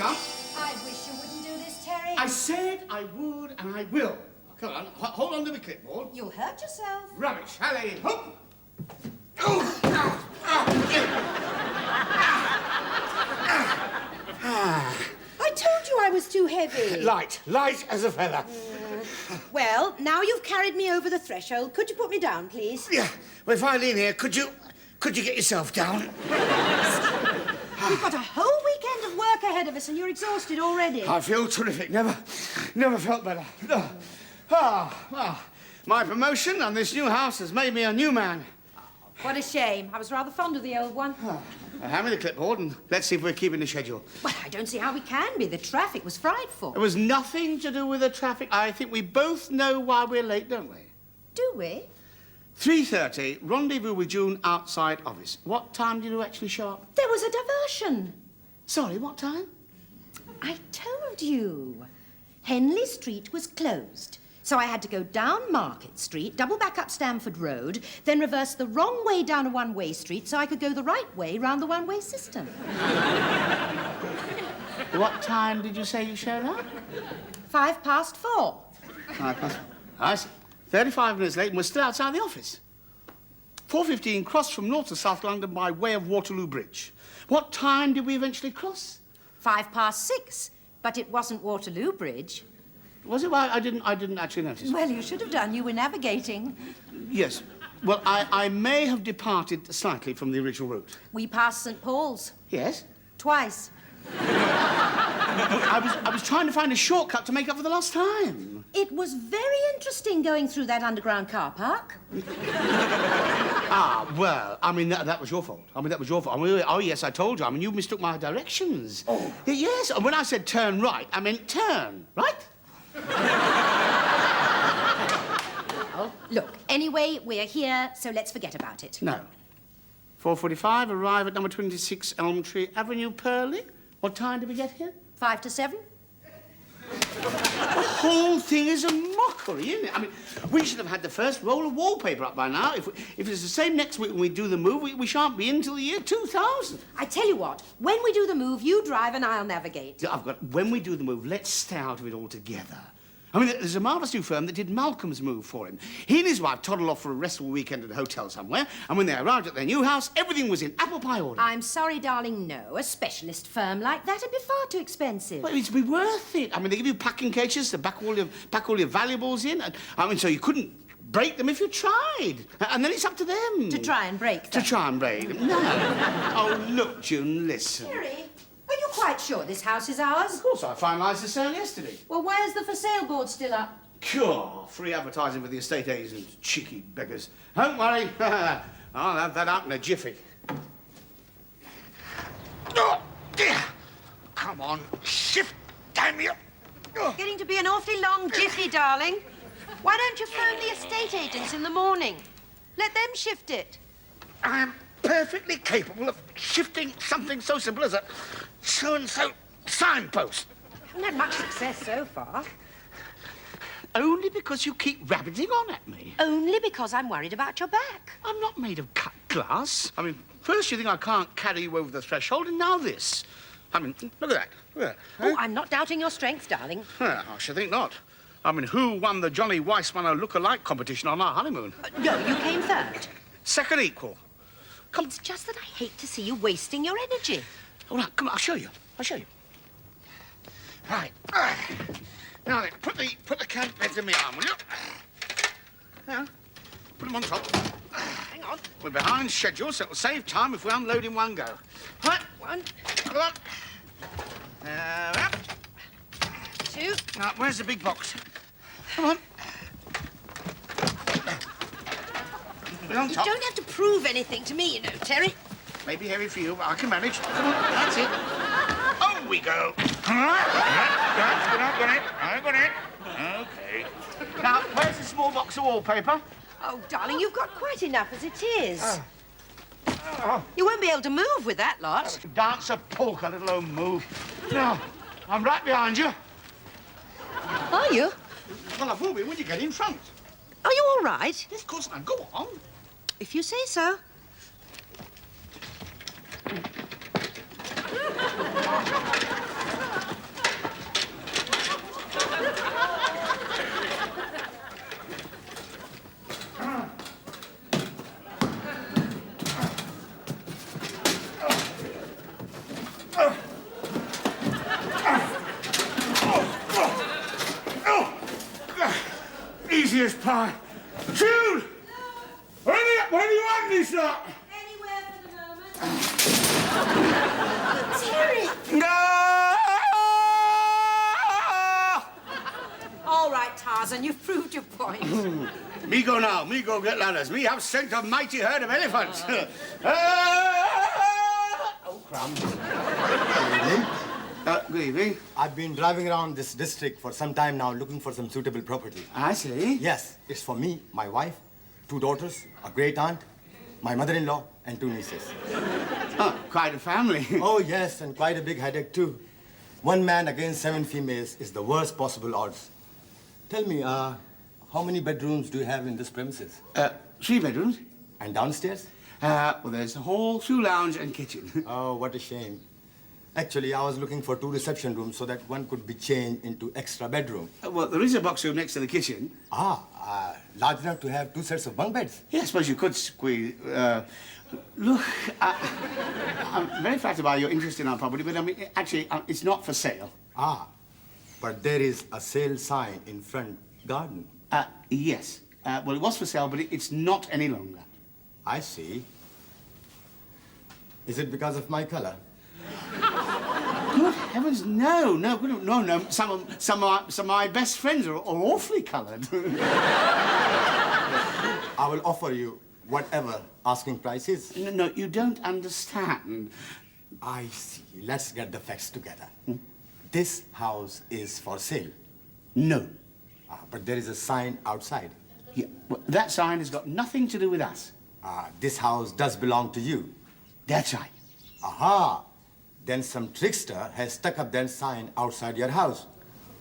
come. I wish you wouldn't do this, Terry. I said I would, and I will. Come on, hold on to the clipboard. You'll hurt yourself. Rubbish. Alley, hoop. I told you I was too heavy. Light as a feather. Well, now you've carried me over the threshold. Could you put me down, please? Yeah. Well, if I lean here, could you get yourself down? We've got a whole weekend of work ahead of us, and you're exhausted already. I feel terrific. Never felt better. My promotion and this new house has made me a new man. What a shame. I was rather fond of the old one. Hand me the clipboard and let's see if we're keeping the schedule. Well, I don't see how we can be. The traffic was frightful. It was nothing to do with the traffic. I think we both know why we're late, don't we? Do we? 3:30, rendezvous with June outside office. What time did you actually show up? There was a diversion. Sorry, what time? I told you. Henley Street was closed. So I had to go down Market Street, double back up Stamford Road, then reverse the wrong way down a one-way street so I could go the right way round the one-way system. What time did you say you showed up? 4:05. 4:05. I see. 35 minutes late and we're still outside the office. 4:15, crossed from north to south London by way of Waterloo Bridge. What time did we eventually cross? 6:05. But it wasn't Waterloo Bridge. Was it? Well, I didn't actually notice. Well, you should have done. You were navigating. Yes. Well, I may have departed slightly from the original route. We passed St. Paul's. Yes? Twice. I was trying to find a shortcut to make up for the lost time. It was very interesting going through that underground car park. Well, I mean, that was your fault. That was your fault. Oh, yes, I told you. You mistook my directions. Oh. Yes, when I said turn right, I meant turn, right? Oh, look, anyway, we're here, so let's forget about it. No. 4:45, arrive at number 26 Elm Tree Avenue, Purley. What time did we get here? 5 to 7. The whole thing is a mockery, isn't it? We should have had the first roll of wallpaper up by now. If it's the same next week when we do the move, we shan't be in till the year 2000. I tell you what, when we do the move, you drive and I'll navigate. When we do the move, let's stay out of it altogether. There's a marvellous new firm that did Malcolm's move for him. He and his wife toddled off for a restful weekend at a hotel somewhere, and when they arrived at their new house, everything was in apple pie order. I'm sorry, darling, no. A specialist firm like that would be far too expensive. Well, it'd be worth it. They give you packing cases to pack all your valuables in, and so you couldn't break them if you tried. And then it's up to them. To try and break them. To try and break them. No. Oh, look, June, listen. Terry, are you quite sure this house is ours? Of course, I finalised the sale yesterday. Well, why is the for sale board still up? Sure, free advertising for the estate agents, cheeky beggars. Don't worry, I'll have that out in a jiffy. Oh, dear. Come on, shift, damn you. Oh. Getting to be an awfully long jiffy, darling. Why don't you phone the estate agents in the morning? Let them shift it. I am perfectly capable of shifting something so simple as a so-and-so signpost. Haven't had much success so far. Only because you keep rabbiting on at me. Only because I'm worried about your back. I'm not made of cut glass. First you think I can't carry you over the threshold, and now this. Look at that. Look at that. Oh, I'm not doubting your strength, darling. I should think not. Who won the Johnny Weissmann look-alike competition on our honeymoon? No, you came third. Second equal. Come. It's just that I hate to see you wasting your energy. All right, come on, I'll show you. Right. Now then, put the camp beds in my arm, will you? Yeah. Put them on top. Hang on. We're behind schedule, so it'll save time if we unload in one go. Right. One. Come on. Up. 2. Now, where's the big box? Come on. Put it on You top. don't have to prove anything to me, you know, Terry. Maybe heavy for you, but I can manage. Come on, that's it. On we go. All right. Got it. Okay. Now, where's the small box of wallpaper? Oh, darling, you've got quite enough as it is. You won't be able to move with that lot. Dance a polka, little old move. Now, I'm right behind you. Are you? Well, I will be when you get in front. Are you all right? Yes, of course, now go on. If you say so. Hi. Jude! Where do you want me, sir? Anywhere for the moment. Terry! No! All right, Tarzan, you've proved your point. Me go now. Me go get ladders. Me have sent a mighty herd of elephants. Oh, crumbs. Good evening. I've been driving around this district for some time now looking for some suitable property. I see. Yes, it's for me, my wife, 2 daughters, a great aunt, my mother-in-law, and 2 nieces. Oh, quite a family. Oh, yes, and quite a big headache, too. 1 man against 7 females is the worst possible odds. Tell me, how many bedrooms do you have in this premises? 3 bedrooms. And downstairs? Well, there's a hall, 2 lounge, and kitchen. Oh, what a shame. Actually, I was looking for 2 reception rooms so that one could be changed into extra bedroom. Well, there is a box room next to the kitchen. Large enough to have 2 sets of bunk beds. Yeah, I suppose you could squeeze. Look, I'm very flattered by your interest in our property, but I mean, actually, it's not for sale. But there is a sale sign in front garden. Yes. Well, it was for sale, but it's not any longer. I see. Is it because of my color? Good heavens, no. Some of my best friends are awfully coloured. I will offer you whatever asking price is. No, you don't understand. I see. Let's get the facts together. This house is for sale. No. But there is a sign outside. Yeah, well, that sign has got nothing to do with us. This house does belong to you. That's right. Aha! Then some trickster has stuck up that sign outside your house.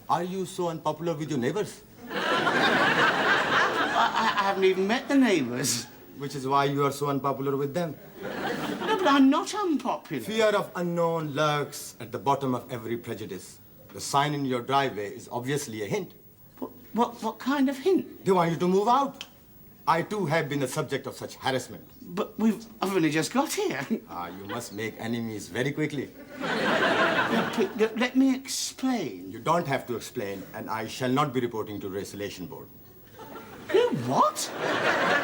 Are you so unpopular with your neighbors? I haven't even met the neighbours. Which is why you are so unpopular with them. No, but I'm not unpopular. Fear of unknown lurks at the bottom of every prejudice. The sign in your driveway is obviously a hint. What kind of hint? They want you to move out. I, too, have been the subject of such harassment. But I've only just got here. You must make enemies very quickly. Let me explain. You don't have to explain, and I shall not be reporting to the Reconciliation Board. You what?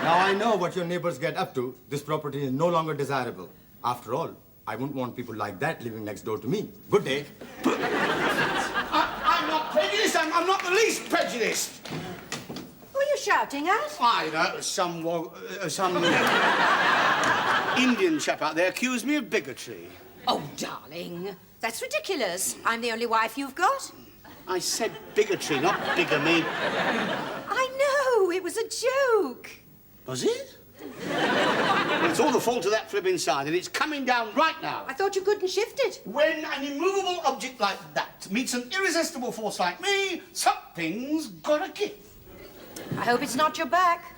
Now, I know what your neighbors get up to. This property is no longer desirable. After all, I wouldn't want people like that living next door to me. Good day. But I'm not prejudiced. I'm not the least prejudiced. Who are you shouting at? I know, some Indian chap out there accused me of bigotry. Oh, darling, that's ridiculous. I'm the only wife you've got. I said bigotry, not bigamy. I know, it was a joke. Was it? Well, it's all the fault of that flipping sign, and it's coming down right now. I thought you couldn't shift it. When an immovable object like that meets an irresistible force like me, something's gotta give. I hope it's not your back.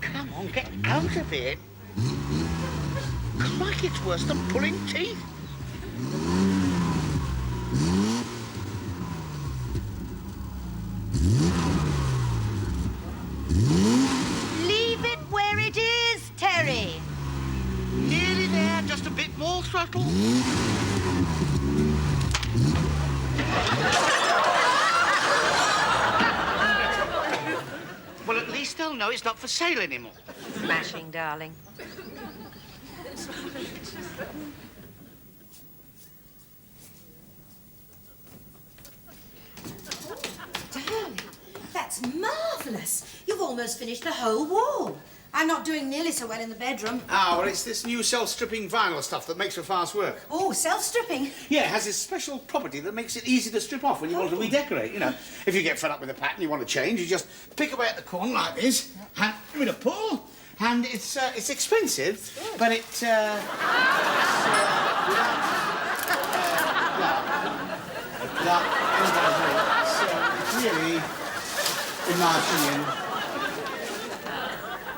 Come on, get out of it. Like it's worse than pulling teeth. Leave it where it is, Terry. Nearly there, just a bit more throttle. Well, at least they'll know it's not for sale anymore. Smashing, darling. Darling, that's marvellous. You've almost finished the whole wall. I'm not doing nearly so well in the bedroom. Well, it's this new self-stripping vinyl stuff that makes for fast work. Oh, self-stripping? Yeah, it has this special property that makes it easy to strip off when you want to redecorate, you know. If you get fed up with the pattern you want to change, you just pick away at the corner like this, and give it a pull, and it's expensive, but it's really, in my opinion,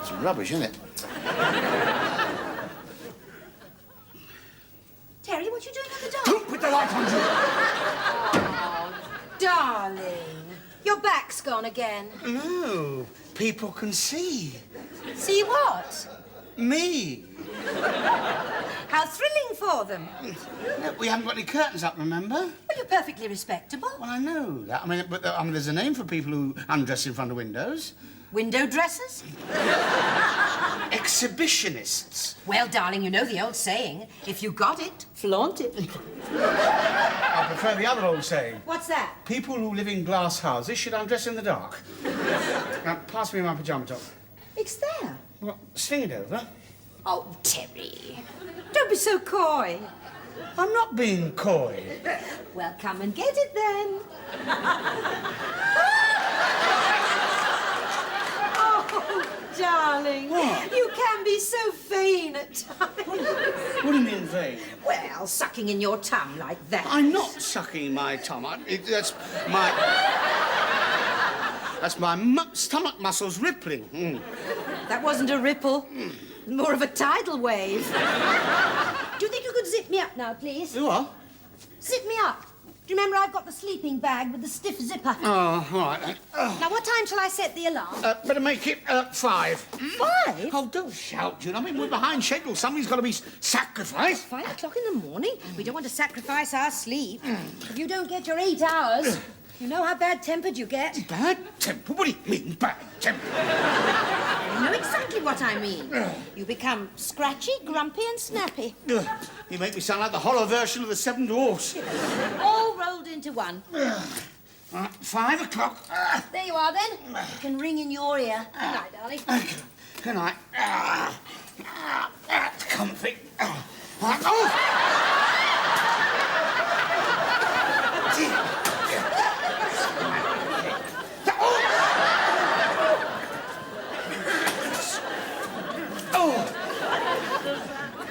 it's rubbish, isn't it? Terry, what you doing on the Don't put the light on, Jude. Oh, darling. Your back's gone again. No, people can see. See what? Me. How thrilling for them. No, we haven't got any curtains up, remember? Well, you're perfectly respectable. Well, I know that. I mean, there's a name for people who undress in front of windows. Window dressers? Exhibitionists. Well, darling, you know the old saying, if you got it, flaunt it. I prefer the other old saying. What's that? People who live in glass houses should undress in the dark. Now, pass me my pyjama top. It's there. Well, sling it over. Oh, Terry. Don't be so coy. I'm not being coy. Well, come and get it then. Oh, darling. What? You can be so vain at times. What do you mean vain? Well, sucking in your tongue like that. I'm not sucking my tongue. That's my stomach muscles rippling. Mm. That wasn't a ripple. More of a tidal wave. Do you think you could zip me up now, please? You are? Zip me up. Do you remember I've got the sleeping bag with the stiff zipper? Oh, all right then. Now, what time shall I set the alarm? Better make it 5. 5? Oh, don't shout, June. I mean, we're behind schedule. Somebody's got to be sacrificed. 5 o'clock in the morning? We don't want to sacrifice our sleep. If you don't get your 8 hours, you know how bad-tempered you get. Bad temper? What do you mean, bad temper? You know exactly what I mean. You become scratchy, grumpy, and snappy. You make me sound like the hollow version of the Seven Dwarfs. All rolled into one. Right, 5 o'clock. There you are, then. You can ring in your ear. Good night, darling. Good night. That's comfy. Oh!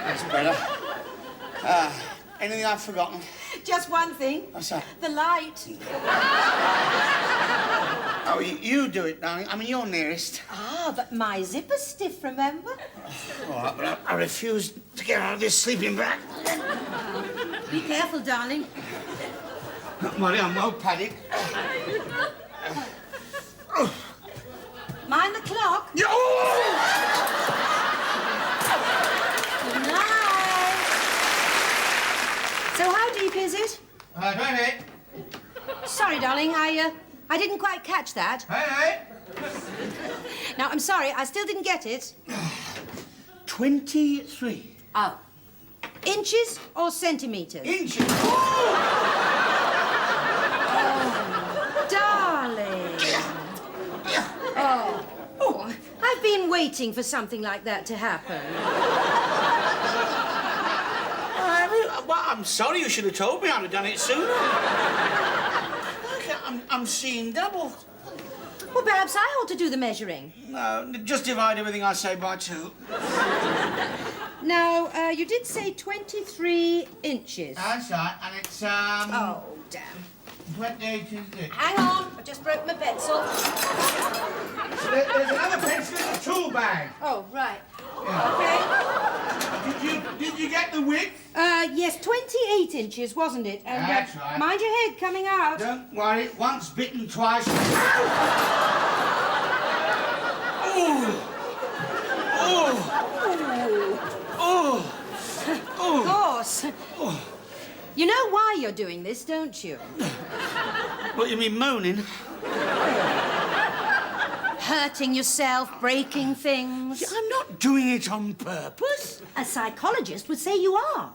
That's better. Anything I've forgotten? Just one thing. What's that? The light. Oh, you do it, darling. I mean, you're nearest. Ah, but my zipper's stiff, remember? All right, but I refuse to get out of this sleeping bag. Be careful, darling. Don't worry, I'm well padded. Mind the clock. Oh! Good night. So how deep is it? 28. Sorry, darling, I didn't quite catch that. 28. Now, I'm sorry, I still didn't get it. 23. Oh. Inches or centimetres? Inches. Darling. Oh, I've been waiting for something like that to happen. Well, I'm sorry. You should have told me. I'd have done it sooner. I'm seeing double. Well, perhaps I ought to do the measuring. No, just divide everything I say by 2. Now, you did say 23 inches. That's right, and it's, Oh, damn. 28 is it. Hang on, I just broke my pencil. There's another pencil in the tool bag. Oh, right. Yeah. Okay. Did you get the width? Yes, 28 inches, wasn't it? And, That's right. Mind your head coming out. Don't worry, once bitten, twice. Oh! Oh! Oh! Of course. You know why you're doing this, don't you? What, you mean moaning? Hurting yourself, breaking things. I'm not doing it on purpose. A psychologist would say you are.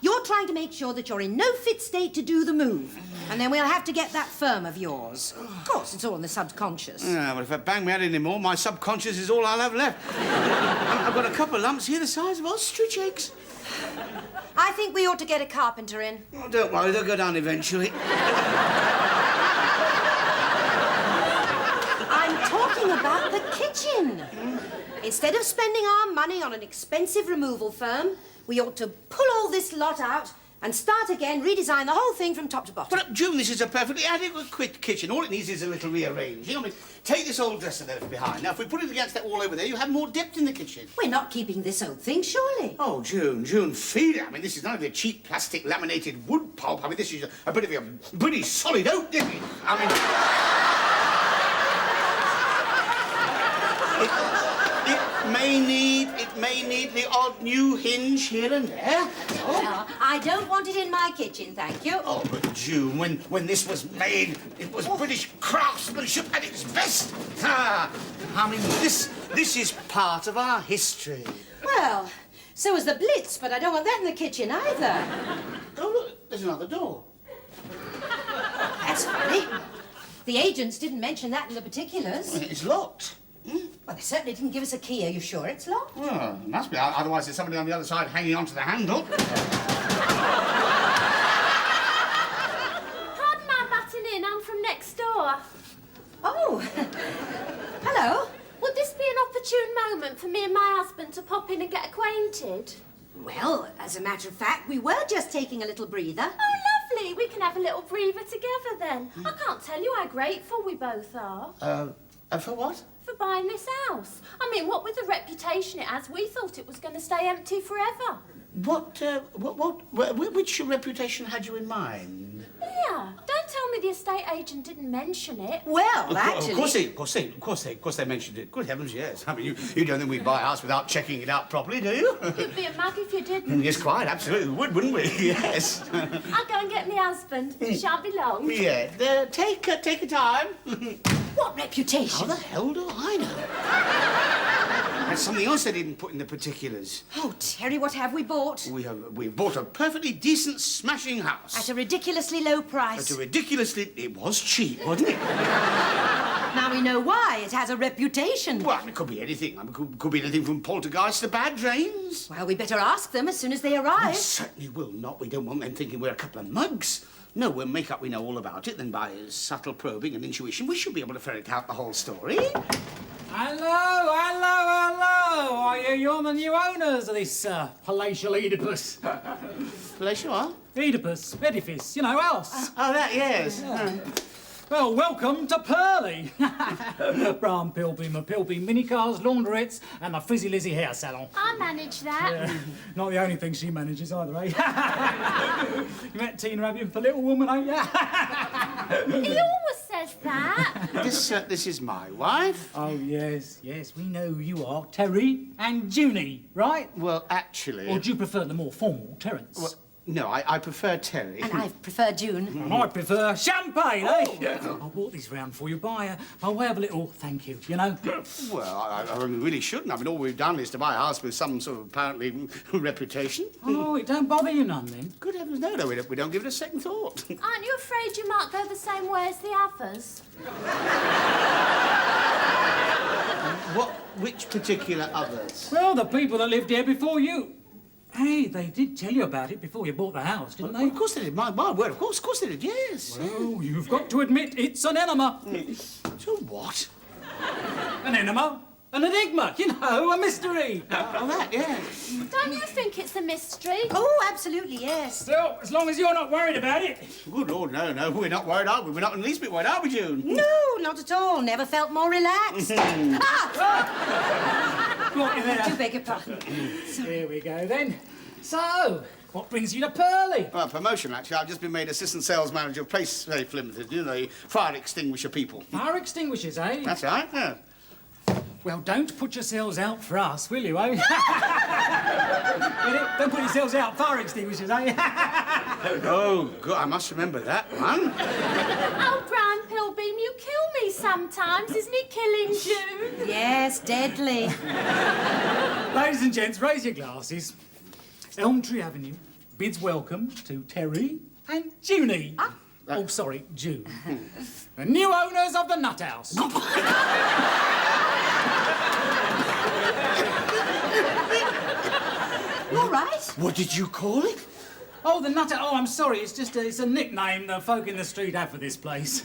You're trying to make sure that you're in no fit state to do the move. And then we'll have to get that firm of yours. Of course, it's all in the subconscious. Yeah, but if I bang my head anymore, my subconscious is all I'll have left. I've got a couple of lumps here the size of ostrich eggs. I think we ought to get a carpenter in. Oh, don't worry, they'll go down eventually. I'm talking about the kitchen. Instead of spending our money on an expensive removal firm, we ought to pull all this lot out and start again, redesign the whole thing from top to bottom. But, June, this is a perfectly adequate kitchen. All it needs is a little rearranging. I mean, take this old dresser there behind. Now, if we put it against that wall over there, you have more depth in the kitchen. We're not keeping this old thing, surely. Oh, June, feel it. I mean, this is none of your cheap plastic laminated wood pulp. I mean, this is a bit of your pretty solid oak, isn't it? I mean... it may need the odd new hinge here and there. Well, I don't want it in my kitchen, thank you. Oh, but June, when this was made, it was British craftsmanship at its best. Ah, I mean, this is part of our history. Well, so is the Blitz, but I don't want that in the kitchen either. Oh, look, there's another door. That's funny. The agents didn't mention that in the particulars. It's locked. Well, they certainly didn't give us a key. Are you sure it's locked? Well, it must be. Otherwise, there's somebody on the other side hanging onto the handle. Pardon my butting in, I'm from next door. Oh, hello. Would this be an opportune moment for me and my husband to pop in and get acquainted? Well, as a matter of fact, we were just taking a little breather. Oh, lovely. We can have a little breather together then. I can't tell you how grateful we both are. For what? For buying this house. I mean, what with the reputation it has, we thought it was going to stay empty forever. Which reputation had you in mind? Yeah, don't tell me the estate agent didn't mention it. Well, actually... Of course they mentioned it. Good heavens, yes. I mean, you don't think we'd buy a house without checking it out properly, do you? You'd be a mug if you didn't. Yes, quite, absolutely would, wouldn't we? Yes. I'll go and get my husband. It shan't be long. Yeah, take your time. What reputation? How the hell do I know? That's something else they didn't put in the particulars. Oh, Terry, what have we bought? We've bought a perfectly decent, smashing house. At a ridiculously low price. It was cheap, wasn't it? Now we know why. It has a reputation. Well, it could be anything. I mean, could be anything from poltergeists to bad drains. Well, we better ask them as soon as they arrive. We certainly will not. We don't want them thinking we're a couple of mugs. No, we'll make up we know all about it, then by subtle probing and intuition, we should be able to ferret out the whole story. Hello. You're the new owners of this palatial Oedipus. Palatial what? Oedipus, edifice, you know, house. Oh, that, yes. Well, welcome to Pearly. Brian Pilbeam of Pilbeam Minicars, Laundrettes and the Frizzy Lizzy Hair Salon. I manage that. Not the only thing she manages either, eh? You met Tina, have you? The little woman, ain't you? He always says that. This is my wife. Oh, yes, we know who you are. Terry and Junie, right? Well, actually... Or do you prefer the more formal Terence? Well, no, I prefer Terry. And I prefer June. And I prefer champagne, eh? I brought these round for you by way of a little thank you, you know? Well, I really shouldn't. I mean, all we've done is to buy a house with some sort of apparently reputation. Oh, it don't bother you none, then? Good heavens, no, we don't give it a second thought. Aren't you afraid you might go the same way as the others? Which particular others? Well, the people that lived here before you. Hey, they did tell you about it before you bought the house, didn't they? Of course they did. My word, of course they did, yes. Well, you've got to admit it's an enema. So what? An enema? An enigma, you know, a mystery. Oh, that, yeah. Don't you think it's a mystery? Oh, absolutely, yes. So, as long as you're not worried about it. Good Lord, no, we're not worried, are we? We're not in the least bit worried, are we, June? No, not at all. Never felt more relaxed. What, in there? Do beg your pardon. Here we go, then. So, what brings you to Pearly? Well, promotion, actually. I've just been made assistant sales manager of Place Safe Limited, you know, the fire extinguisher people. Fire extinguishers, eh? That's right, yeah. Well, don't put yourselves out for us, will you, eh? Don't put yourselves out, fire extinguishers, eh? Oh, God, I must remember that one. Oh, Brian Pilbeam, you kill me sometimes. Isn't it killing June? Yes, deadly. Ladies and gents, raise your glasses. Elm Tree Avenue bids welcome to Terry and Junie. Oh, sorry, June. The new owners of the Nut House. You all right? What did you call it? Oh, the Nut House. Oh, I'm sorry. It's a nickname the folk in the street have for this place.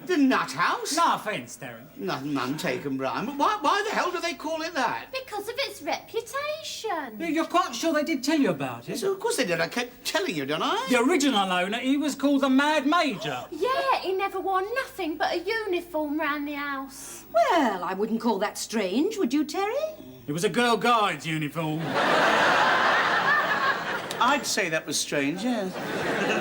The Nut House? No offence, Terry. None taken, Brian. But why the hell do they call it that? Because of its reputation. You're quite sure they did tell you about it? So, of course they did. I kept telling you, don't I? The original owner, he was called the Mad Major. Yeah, he never wore nothing but a uniform round the house. Well, I wouldn't call that strange, would you, Terry? It was a Girl Guides uniform. I'd say that was strange, yes.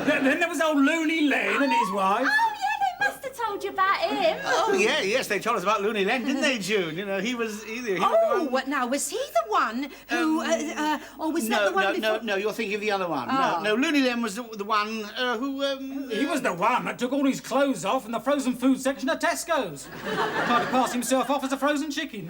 Then there was old Looney Len and his wife. Oh, yeah, they must have told you about him. Oh, yeah, yes, they told us about Looney Len, didn't they, June? You know, he was either... He was the one... What now? Was he the one who, or was that the one before? No, you're thinking of the other one. Oh. No, Looney Len was the one who... He was the one that took all his clothes off in the frozen food section at Tesco's. Tried to pass himself off as a frozen chicken.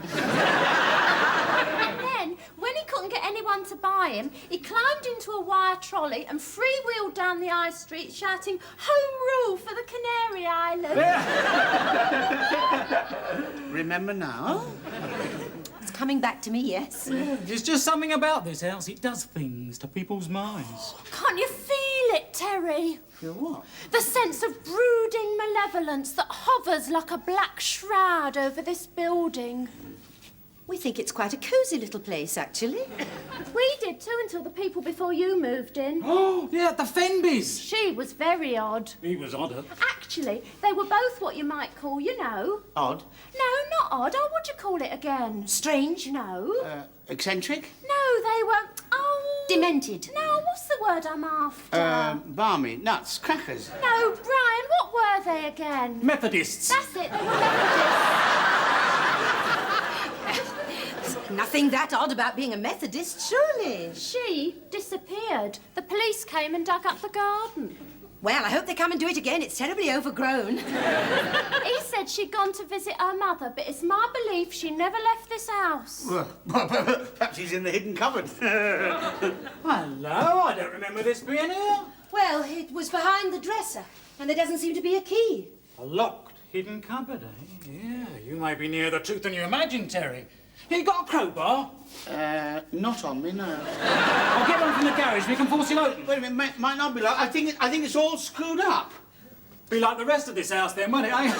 And then, when he couldn't get anyone to buy him, he climbed into a wire trolley and freewheeled down the high street shouting, "Home rule for the Canary Islands." Remember now? It's coming back to me, yes. There's just something about this house. It does things to people's minds. Can't you feel it, Terry? Feel what? The sense of brooding malevolence that hovers like a black shroud over this building. We think it's quite a cosy little place, actually. We did too until the people before you moved in. Oh, yeah, the Fenbys. She was very odd. He was odder. Actually, they were both what you might call, you know. Odd? No, not odd. Oh, what'd you call it again? Strange. No. Eccentric? No, they were... Oh... Demented. No, what's the word I'm after? Balmy, nuts, crackers. No, Brian, what were they again? Methodists. That's it, they were Methodists. Nothing that odd about being a Methodist, surely. She disappeared. The police came and dug up the garden. Well, I hope they come and do it again. It's terribly overgrown. He said she'd gone to visit her mother, but it's my belief she never left this house. Well, perhaps he's in the hidden cupboard. Hello, I don't remember this being here. Well, it was behind the dresser, and there doesn't seem to be a key. A locked hidden cupboard, eh? Yeah, you may be nearer the truth than you imagine, Terry. You got a crowbar? Not on me, no. I'll get one from the garage. We can force it open. Wait a minute, might not be like... I think it's all screwed up. Be like the rest of this house then, won't it, eh?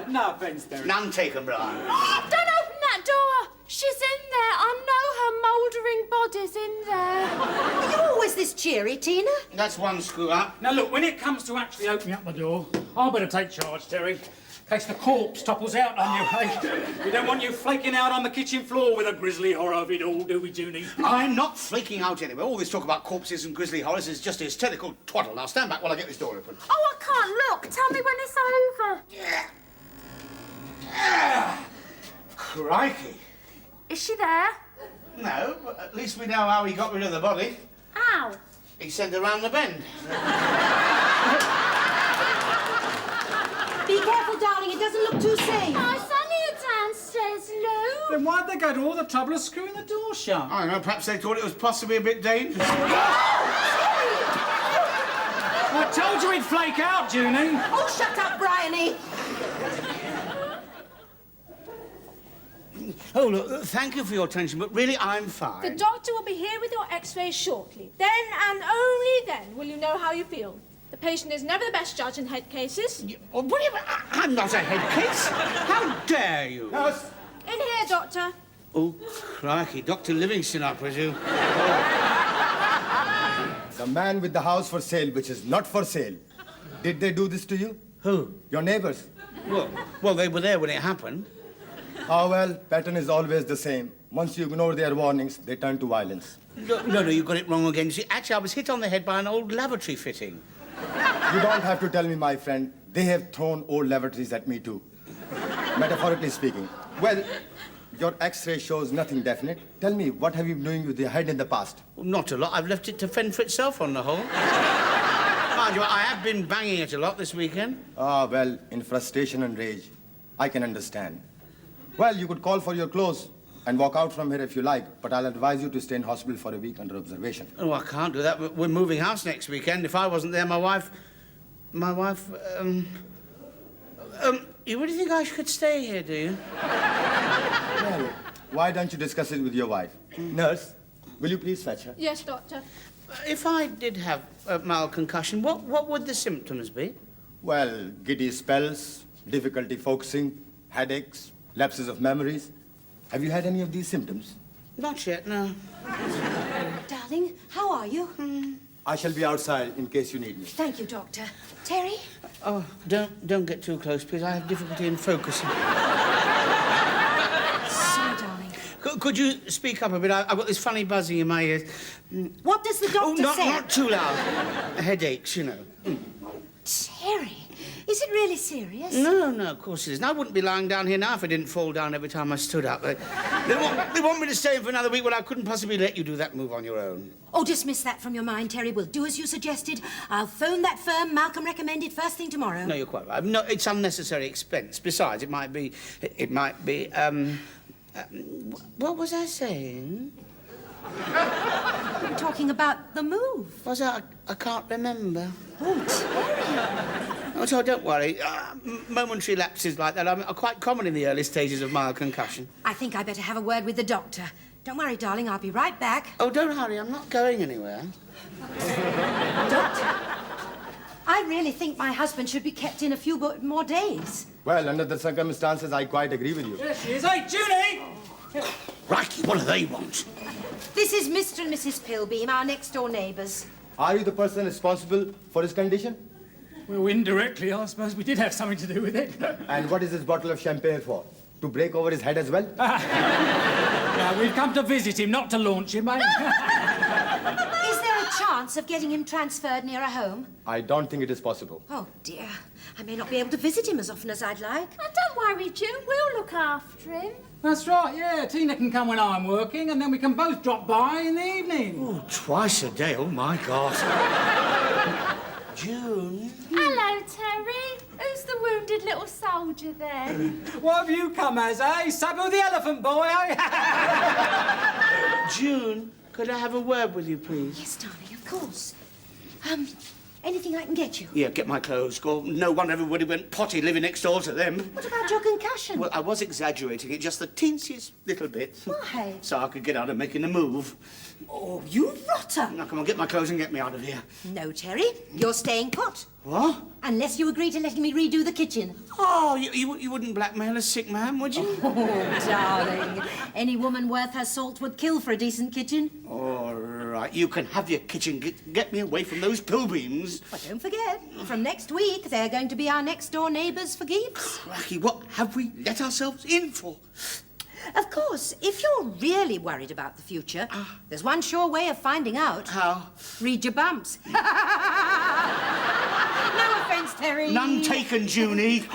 No offence, Terry. None taken, Brian. Don't open that door! She's in there. I know her mouldering body's in there. Are you always this cheery, Tina? That's one screw up. Now, look, when it comes to actually opening up the door, I'll better take charge, Terry. In case the corpse topples out on you, eh? We don't want you flaking out on the kitchen floor with a grisly horror of it all, do we, Junie? I'm not flaking out anywhere. All this talk about corpses and grisly horrors is just hysterical twaddle. Now, stand back while I get this door open. Oh, I can't look. Tell me when it's over. Crikey. Is she there? No, but at least we know how he got rid of the body. How? He sent her round the bend. Be careful, darling. It doesn't look too safe. Oh, it's only a downstairs loo. Then why'd they go to all the trouble of screwing the door shut? I don't know, perhaps they thought it was possibly a bit dangerous. I told you he'd flake out, Junie. Oh, shut up, Bryony. Oh, look, thank you for your attention, but really, I'm fine. The doctor will be here with your x-rays shortly. Then and only then will you know how you feel. The patient is never the best judge in head cases. What do you mean? I'm not a head case. How dare you? Nurse! In here, doctor. Oh, crikey. Dr. Livingston, I presume. The man with the house for sale, which is not for sale. Did they do this to you? Who? Your neighbors? Well, they were there when it happened. Ah, well, pattern is always the same. Once you ignore their warnings, they turn to violence. No, you got it wrong again. You see, actually, I was hit on the head by an old lavatory fitting. You don't have to tell me, my friend. They have thrown old lavatories at me, too. Metaphorically speaking. Well, your x-ray shows nothing definite. Tell me, what have you been doing with your head in the past? Well, not a lot. I've left it to fend for itself on the whole. Mind you, I have been banging it a lot this weekend. Ah, well, in frustration and rage. I can understand. Well, you could call for your clothes and walk out from here if you like, but I'll advise you to stay in hospital for a week under observation. Oh, I can't do that. We're moving house next weekend. If I wasn't there, my wife... You really think I should stay here, do you? Well, why don't you discuss it with your wife? Nurse, will you please fetch her? Yes, doctor. If I did have a mild concussion, what would the symptoms be? Well, giddy spells, difficulty focusing, headaches, lapses of memories. Have you had any of these symptoms? Not yet, no. Darling, how are you? I shall be outside in case you need me. Thank you, Doctor. Terry? Oh, don't get too close, please. I have difficulty in focusing. Sorry, darling. Could you speak up a bit? I've got this funny buzzing in my ears. What does the doctor say? Not too loud. Headaches, you know. Terry. Is it really serious? No, of course it isn't. I wouldn't be lying down here now if I didn't fall down every time I stood up. They want me to stay in for another week. Well, I couldn't possibly let you do that move on your own. Oh, dismiss that from your mind, Terry. We'll do as you suggested. I'll phone that firm Malcolm recommended first thing tomorrow. No, you're quite right. No, it's unnecessary expense. Besides, it might be... what was I saying? We're talking about the move. Was I can't remember. Oh, Terry. Oh, so don't worry. Momentary lapses like that are quite common in the early stages of mild concussion. I think I better have a word with the doctor. Don't worry, darling. I'll be right back. Oh, don't hurry. I'm not going anywhere. Doctor, I really think my husband should be kept in a few more days. Well, under the circumstances, I quite agree with you. There she is. Hey, Junie! Righty, what do they want? This is Mr. and Mrs. Pilbeam, our next-door neighbours. Are you the person responsible for his condition? Well, indirectly, I suppose we did have something to do with it. And what is this bottle of champagne for? To break over his head as well? Now, we've come to visit him, not to launch him, mate. Is there a chance of getting him transferred near a home? I don't think it is possible. Oh, dear. I may not be able to visit him as often as I'd like. Oh, don't worry, June. We'll look after him. That's right, yeah. Tina can come when I'm working, and then we can both drop by in the evening. Oh, twice a day. Oh, my God. June. Hello, Terry. Who's the wounded little soldier then? What have you come as, eh? Sabu the elephant boy, eh? June, could I have a word with you, please? Yes, darling, of course. Anything I can get you? Yeah, get my clothes. Go. No wonder everybody went potty living next door to them. What about your concussion? Well, I was exaggerating it just the teensiest little bit. Why? So I could get out of making a move. Oh, you rotter. Now, come on, get my clothes and get me out of here. No, Terry. You're staying put. What? Unless you agree to letting me redo the kitchen. Oh, you wouldn't blackmail a sick man, would you? Oh, darling. Any woman worth her salt would kill for a decent kitchen. All right, you can have your kitchen. Get me away from those Pilbeams. But don't forget, from next week, they're going to be our next-door neighbours for keeps. Cracky, what have we let ourselves in for? Of course, if you're really worried about the future, there's one sure way of finding out. How? Read your bumps. No offence, Terry. None taken, Junie.